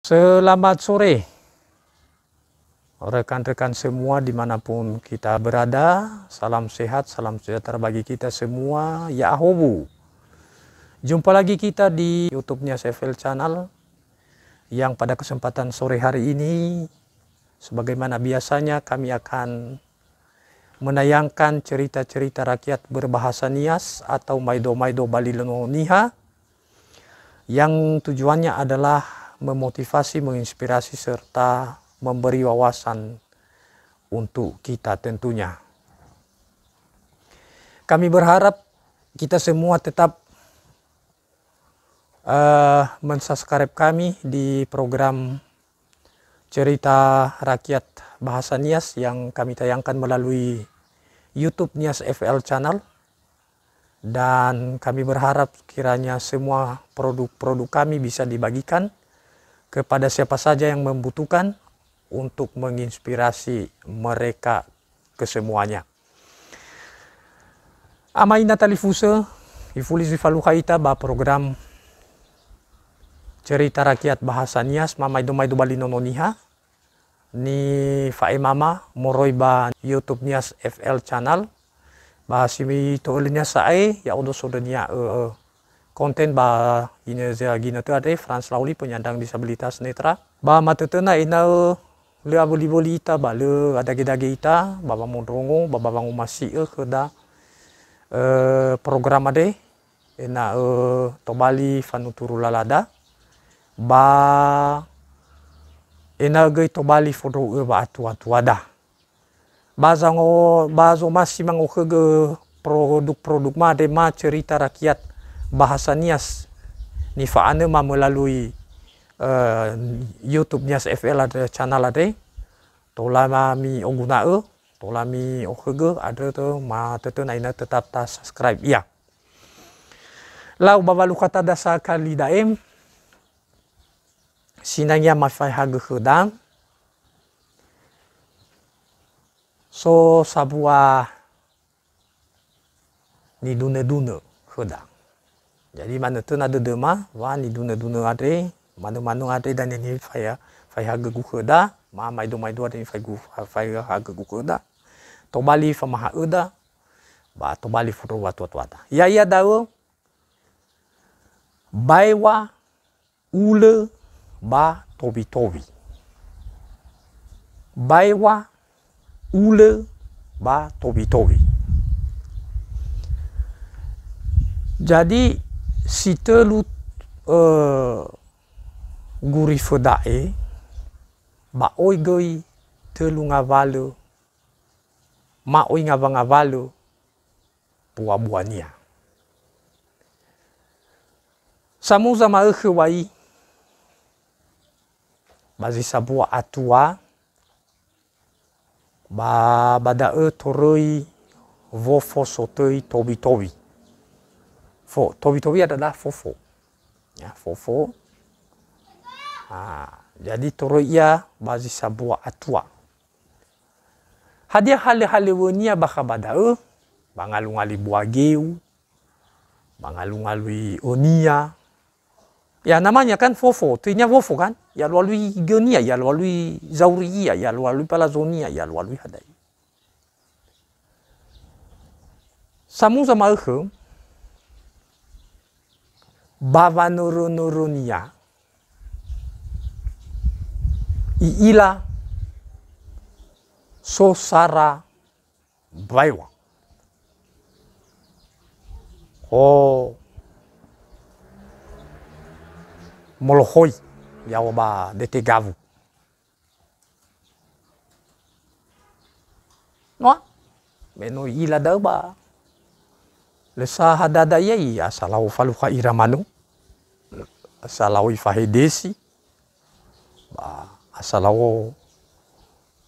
Selamat sore, rekan-rekan semua dimanapun kita berada. Salam sehat, salam sejahtera bagi kita semua. Ya ahobu. Jumpa lagi kita di YouTube-nya FL Channel, yang pada kesempatan sore hari ini, sebagaimana biasanya kami akan menayangkan cerita-cerita rakyat berbahasa Nias atau Maido-Maido Bali Leno Niha, yang tujuannya adalah memotivasi, menginspirasi, serta memberi wawasan untuk kita tentunya. Kami berharap kita semua tetap mensubscribe kami di program cerita rakyat bahasa Nias yang kami tayangkan melalui YouTube Nias FL Channel. Dan kami berharap kiranya semua produk-produk kami bisa dibagikan kepada siapa saja yang membutuhkan untuk menginspirasi mereka kesemuanya. Amai Natali Fuse, ifulis ifaluhaita ba program cerita rakyat bahasa Nias mamai domai do Bali Nono Niha ni fae mama moroi ba YouTube Nias FL Channel bahasimi toolnya sae ya udah sodenya konten ba ina gina tu ada Frans Lauli penyandang disabilitas netra ba matetena ina le aboli-boli ita ba le adage-dage ita ba mondrongo ba bangu masih keda program ade ina to Bali fanuturu lalada ba ina ge to Bali fodo ba atu ada bazango bazo masih mango ke produk-produk ma de ma cerita rakyat bahasa Nias ni faane ma melalui YouTube Nias FL ada channel ada tolama mi oguna tolami okege ada tu ma tetena ina tetap ta subscribe ya lau babalu kata dasa kali daem sinangya mafai haga hedang so sabua ni dune-dune hedang. Jadi mana tu ada dema, wah ni duna ada, mana ada dan ini faya harga guka dah, maido ada ni faya harga guka dah. To Bali famaha ada, ba to Bali foto watu ada. Ya dawo, baiwa ule ba tobi. Baiwa ule ba tobi. Jadi si telu guri fodae ba oi goi telu ngavalu ma oi ngavalu buah-buahnya samuza ma wai bazi sabua atua ba bada toroi vofo sotoi tobi. Tobi adalah fofo. Ya, fofo. Jadi toroia bazi sabua atua. Hadiah hale wonia baka badau, bangalungali buageu, bangalungali onia. Ya namanya kan fofo, tunya fofo kan? Ya lalui genia, ya lalui zauria, ya lalui palazonia, ya lalui hadai. Samu sama bava nurunia iila sosara baiwa molohoi yawa ba detegavu no meno ila da ba lesa hadada yai asalau faluha iramanu asalau ifahedesi ba asalau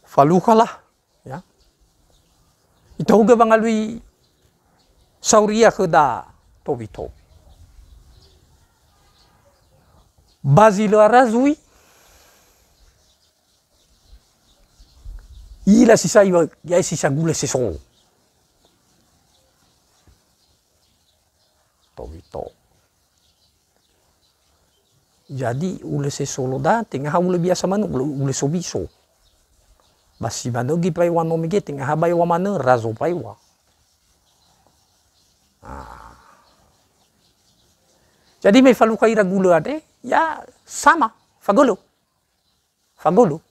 faluha lah ya itu juga bangalui sauria keda tobi bazilo arazui ila sisa ya sisa gula seso tobi Jadi ule se solo da tengah ule biasa manu ule sobiso. Basi manu gi pai wa no mige tengah bai wa mana razo pai wa. Jadi me falu kaira gula ade ya sama fagolo. Fagolo.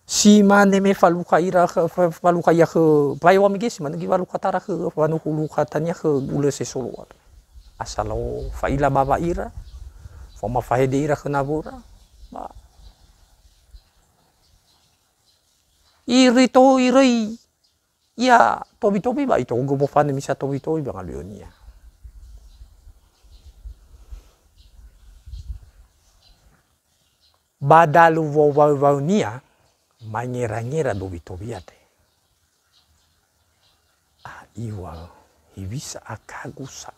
Si mane me falu kaira ke pai wa mige si manu gi falu katara ke wanu hulu katanya ke ule se solo ade. Asalo faila baba ira. Foma fahede ira ke nabura. Ba. Iri to iri. Ya, tobi-tobi ba ito go bofane misa tobi-tobi ba ngalionia. Badalu wau nia manyera-nyera tobi-tobi ate. Iwal hibisa akagusa.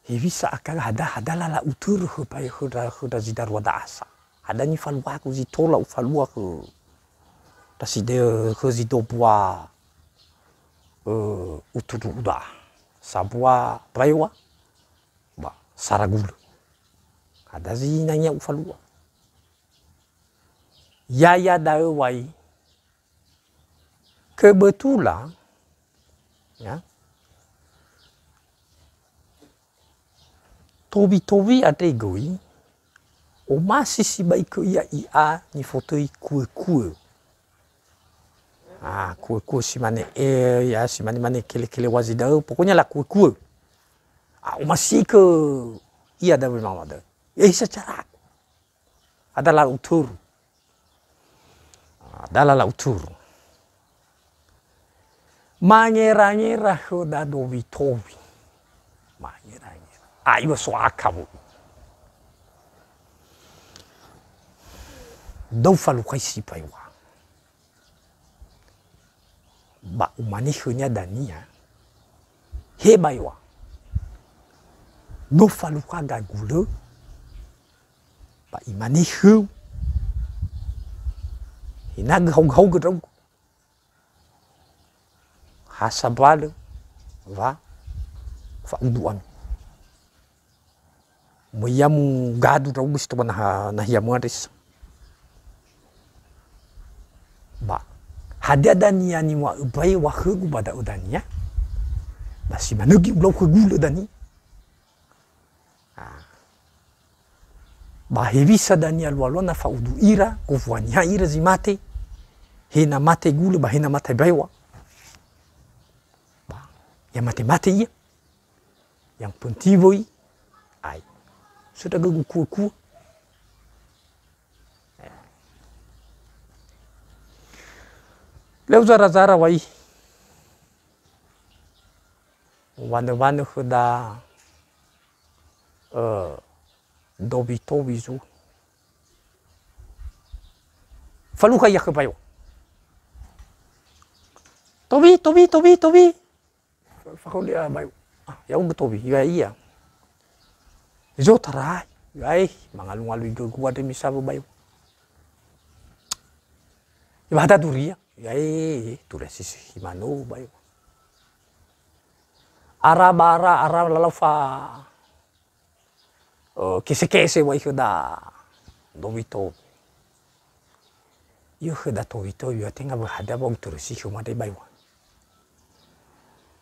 Hibisa akaga hada lala utur pai huda zidar wada asa. Hada ni falwa ku zitola ufalwa ku. Taside hezido bua utudu uda sabua praiwa ba saragul ada zinanya ufalua ya dawai kebetulan ya tobi ada goi o masih si baik ya ia ni fotoi kue kue si mane ya si mane kele wazidau pokoknya lah kue masih ke iya ada memang ada secara adalah utur manyera hoda dobi tobi manyera iwa so akabu dau falu kaisi paiwa ba umanihunya dania hebaiwa no faluka gagule ba imanihu hinag hau gedong hasabal va fa uduan moyamu gadu dong gusto na hiamu aris ba hada dania ni wa ubai wa hugu bada udania basi manugi ulau hugula dani ba hebisa dania walona fa udu ira kufwania ira zimate hina mate gula ba hina mate baiwa ba ya mate iya yang pentivoi ai sudah gugu ku leu zara wai wana huda tobi zu faluka ya ke bayo tobi fakulia bayo ya tobi ya iya zo tarai ai mangalu gua de misabu bayo ibada duria yai turesi himano bayo ara lalafa kese wai huda dobito yo huda tobito yo tenga bahada bong turesi humade bayo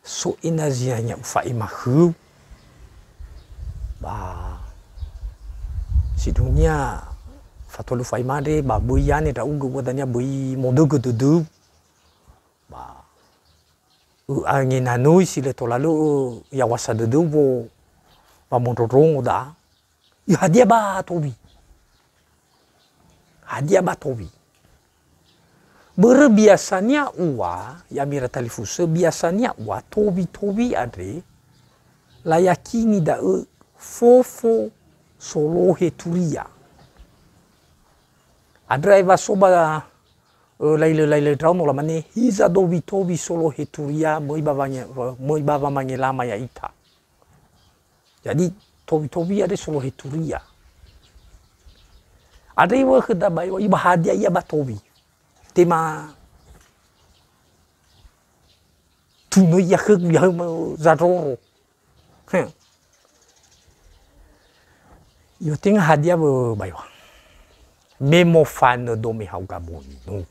so inazianya ufa imahu ba si dunia fatolu faimade ba buyane da ugu wadanya bui modogo dudu ba angin anui sile tolalu ya wasa dudu bo ba mondorong da ya hadia ba tobi berbiasanya uwa ya mira talifuse biasanya uwa tobi ade layakini da fofo solohe turia adra soba laile trauno la mane hiza tobi solo heturia moi baba manyelama ya ita jadi tobi ada solo heturia ada iwa kheda bayo iba hadia iya tobi tema tuno ya kheg ya zaroro Io tegna hadiava baio. Memofana do me hao gaboni no.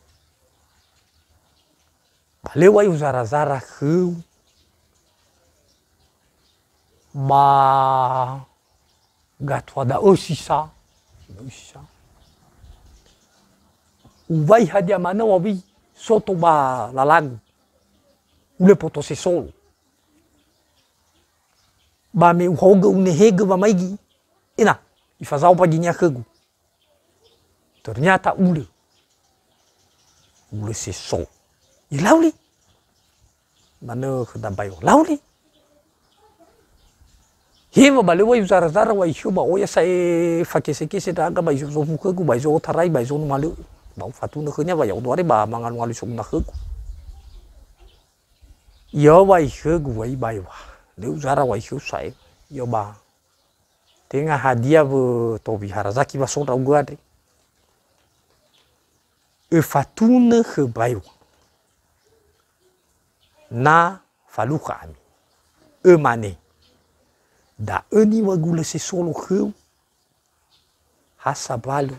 Leo ai zarazara heo ba gato ada sisa. Uvai hadia manao awi soto ba lalagu. Ule poto se solo. Ba me uhoga unehega ba maigi. Ina, ifazao paginya kegu. Ternyata ule se solo. I lauli. Mana kada bayo lauli. Hema ba lewa zara wa ishuba oya sai fakese-kese daga ba iso fukagu ba iso tarai ba iso malu. Ba fatuna khnya ba ya doare ba mangalu sokna khegu. Yo wa khegu wa bayo. Leu zara wa ishu sai yo ba. Tenga hadiah bu tobi harazaki ba soda uguade. E fatuna khebayo. Na faluka ami. E mane. Da eni wagula se solo kheu. Hasa balu.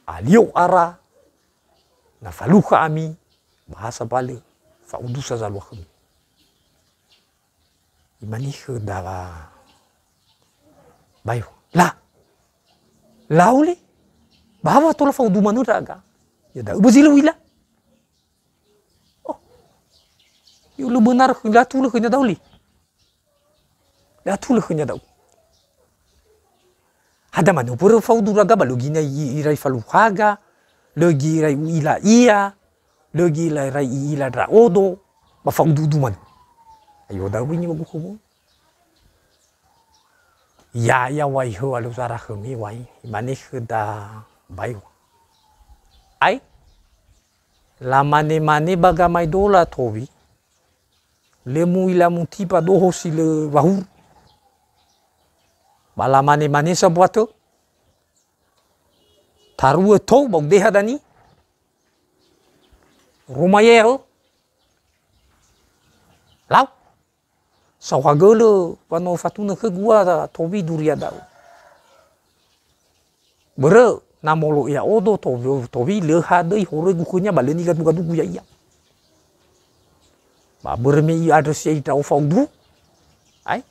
Alio ara. Na faluka ami. Bahasa balu. Faudusa zalwa kheu. Imani kheu da bayo. Laule. Bawa tola faudu manu raga. Ya da ubazila wila. Yo lu benar la tu le khnya dauli. La tu le khnya dau. Hada manu pura faudu raga balugina irai faluhaga, logi irai ila ia, logi irai ila dra odo, ba faudu du man. Ayo da winyi magu khobo. Ya wai ho alu zara khmi wai, mane khda bayo. Ai la mane bagamai dola tobi. Lemu ila mutipa doho si le wahur. Bala mane sa buato. Tarua to bog deha dani. Rumayeo. Lau. Sawagolo pano fatuna khegua tobi duria dau. Bere namolo ya odo tobi le hadai hore gukunya baleni gadu ya iya. Ba bermi ada si tau faudu. Ai.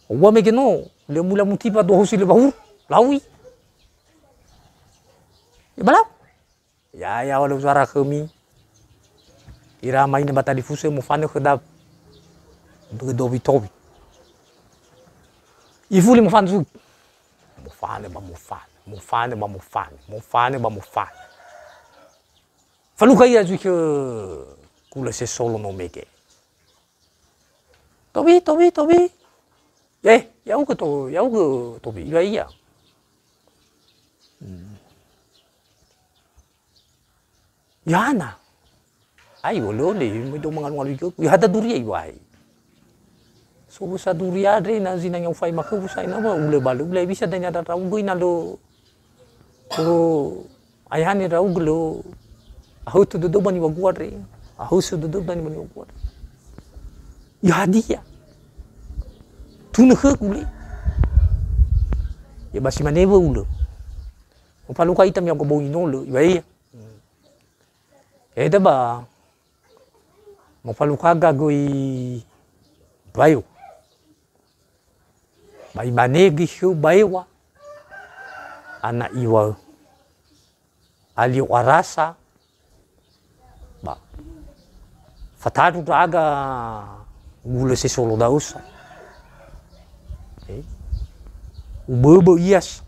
Owa megeno le mula mutipa do hosi le bahur. Lawi. Ibalau. Ya walau zara kami. Ira main bata difuse mo fane khadab. Dobi tobi. Ifuli mo fanzu. Mo fane ba mo fane. Faluka ia zuke kula se solo no mege. Tobi. Yau ke tobi ia. Yana. Ai wolo le me do mangalu ke. Ya hada duri ai wai. So busa duri adre na zina yang fai makhu busa ina ba ule balu ule bisa danya da rau goina lo. Ko ayani rau glo. Ahu tu duduk bani waguar re. Ahu su duduk bani waguar. Ya dia. Tu nak ule. Ya basi maneva ule. Palu ka itam yang ko bau ino le. Ya. Eda ba. Mo palu ka gagoi bayo. Bai manegi hiu bayo. Anak iwa. Ali warasa. Fatadu aga gula se solo dausa. Ubebo ias.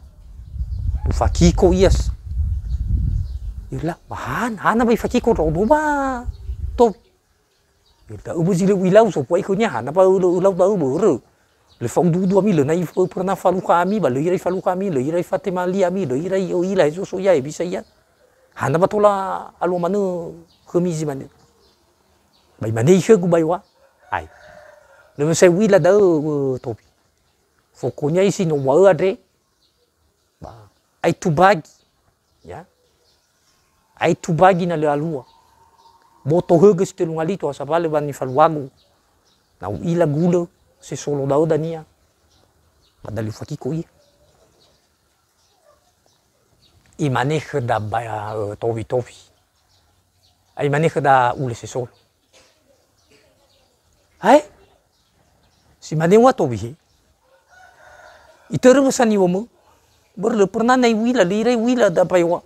Ufakiko ias. Ila bahan hana bai fakiko ro ba. To. Ila ubuzile wilau so poi khonya hana pa ulau tau buru. Le fong du ami le nai pernah faluka ami ba le irai faluka ami le irai Fatima li ami le irai o ila so ya bisa ya. Hana ba tola alu manu khamizi mane. Bai mane khegu bai wa. Ai. Le se wila da topi. Fokonya isi no wa adre. Ba. Ai tu bagi. Ya. Ai tu bagi na le alua. Moto hege ste lungalito sa vale bani faluagu. Na ila gula se solo dau dania. Padahal fakiko iya. Imane kheda baya tovi. Imane kheda ule sesol. Hai? Si mane wa tovi. Iteru sani womu. Berle pernah nai wila lirai wila da paiwa.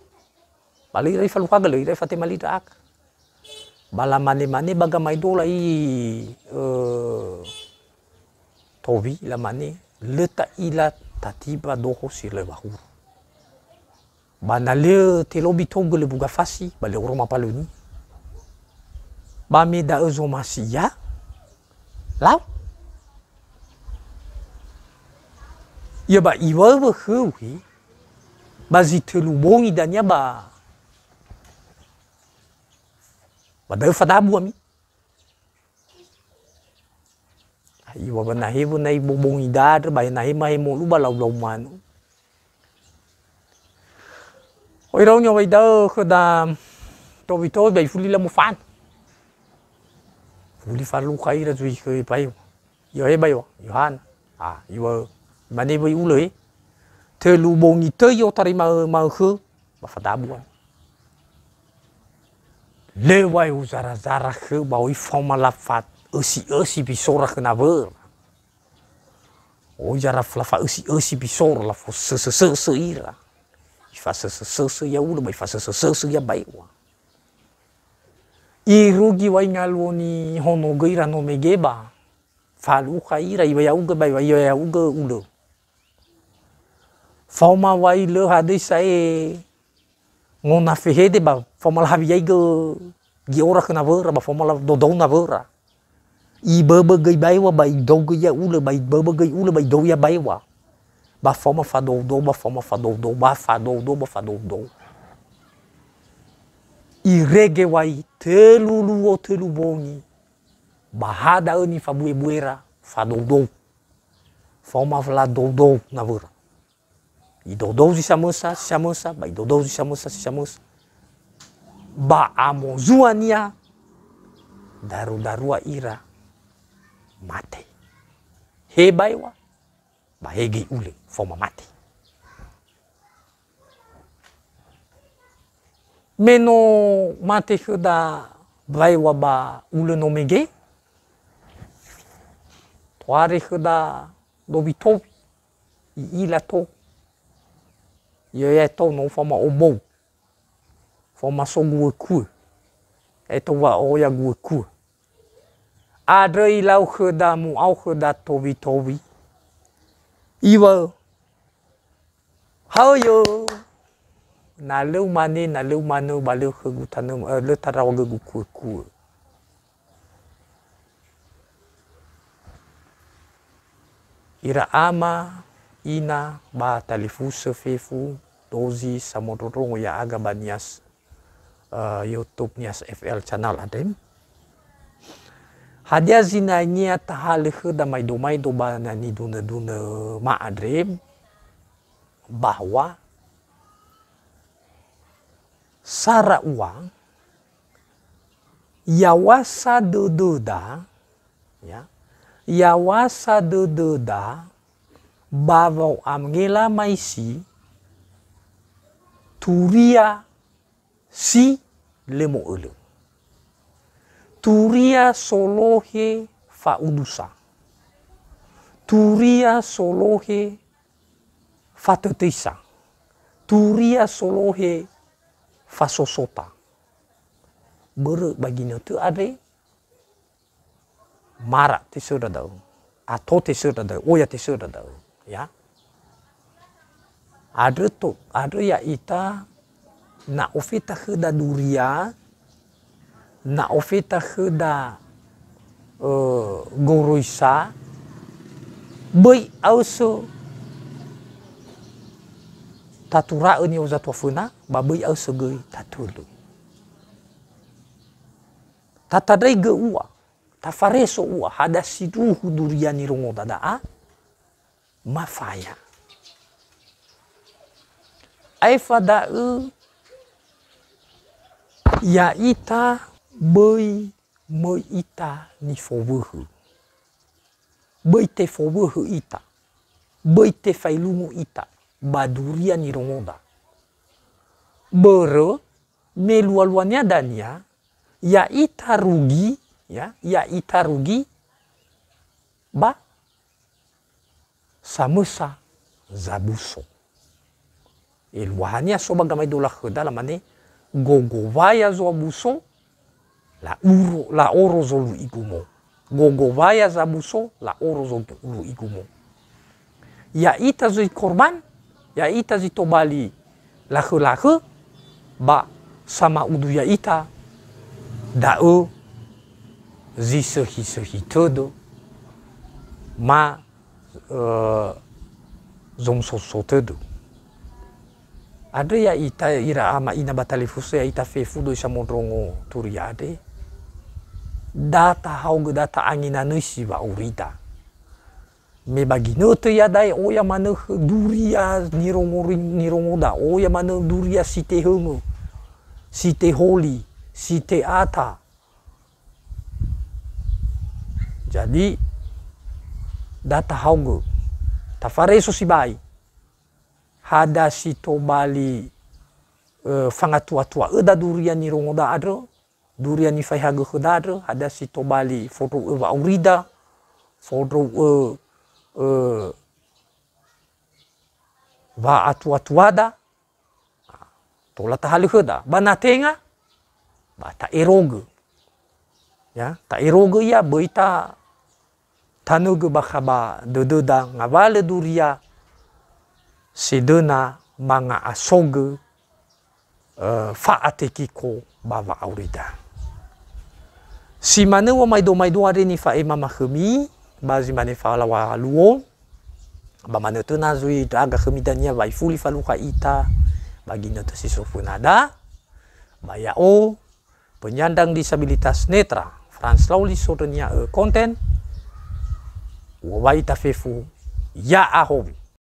Balirai falukaga lirai Fatima lida ak. Bala mane baga mai dola tovi la mane leta ila tatiba doho si le bahuru. Bana le telobi togo le buga fasi bale uroma paluni. Ba me da ezo masia. Lau. Ya ba iwa hewi. Ba zitelu bongi danya ba. Ba da fadabu ami. Iwa ba nahevo na ibo bongi dadre ba nahema hemo lu ba lau manu. Oi rau nyo bai da khada tobi bai fuli la mo fan. Fuli falu khaira zui khoi pai. Yo he bai yo Yohan. Iwa mane bai ulei. Telu bongi te yo tari ma khu ba fadabu. Le wai uzara khu ba oi foma la fat esi bisora kena ver. O jara flafa esi bisora la fo se ira. Fasa se ya ula bai fasa se ya bai wa. I rugi wai ngalwoni hono geira no megeba. Falu khaira iwa ya uga bai wa ya uga ulo. Fauma wai le hade sai ngona fehede ba fauma la habi gi ora kena vera ba fauma la dodou na vera. I bebe gai bai wa bai dogo ya ula bai bebe gai ula bai do ya bai wa. Ba forma fadoudou, ba forma fadoudou, ba fadoudou, ba fadoudou. I rege wai telu bongi. Bahada ni fabue buera fadoudou. Forma fala doudou na vera. I doudou si samosa, ba i doudou si samosa. Ba amo zuania darua ira mate. He baiwa. Ba hegi ule forma mati. Meno mate kheda baiwa ba ule no mege. Toare kheda dobi tobi. Ila to. Yo to no forma obo. Forma sogu ku. Eto wa oya gu ku. Adre ilau kheda mu au kheda tobi. Iwa hao yo na leu mane ba leu khegu tanam le tarawa gu ku. Ira ama ina ba talifu sefefu dozi samodorong ya aga banias YouTube nias FL channel adem. Hadia zinanya tahal kheda mai do ba nani duna ma adrem bahwa sara uang yawasa dododa ya yawasa dododa bavau amgela maisi turia si lemo ulu. Turia solohe faudusa. Turia solohe fatetisa. Turia solohe fasosota. Bere bagina tu ade mara te serdadau. Atau te serdadau. Oya te serdadau. Ya. Ada tu. Ada ya ita na ofita kheda duria. Na ofita kheda goroisa bai also tatura ni uza tofuna ba bai also gai tatulu tatadai ge ua tafareso ua hada siduhu duriani rongo dadaa mafaya ai fada ya ita bơi mới ita ni phổ vừa hữu bơi tê phổ vừa hữu ita Beite fai lungu ita. Baduria ni rongoda. Bere melua-luanya dania ya ita rugi ba samesa zabuso. Luahania soba gamai dola kheda la mane gogo vaya zo abuso la oro zo lu igumo. Gogo vaya zabuso la oro zo lu igumo. Ya ita zo korban, ya ita zi tobali lakhe ba sama udu ya ita da'e zi sehi todo ma zom so todo. Ada ya ita ira ama ina batalifuse ya ita fefu do isa mondrongo turiade data hauge data angina nesi ba urida me bagi note ya dai o ya mana duria nirongo da o ya mana duria site hongo site holi site ata. Jadi data hauge tafareso si bai hada si tobali fangatua-tua eda duria nirongo da adro duria ni fai hage khedadro hada si tobali foto va urida foto va atu-atuada tola tahali kheda banatenga ba ta eroge ya ta eroge ya beita tanuge bakhaba dededa ngavale duria sedena manga asoge faatekiko bava aurida. Si mane wa maido are ni fa mama khemi bazi mane fa la wa luo ba mane tena zui daga khemi dania vai fuli fa luka ita bagi noto si sofunada ba ya o penyandang disabilitas netra Frans Lauli sodonia konten wa ita fefu ya ahobi.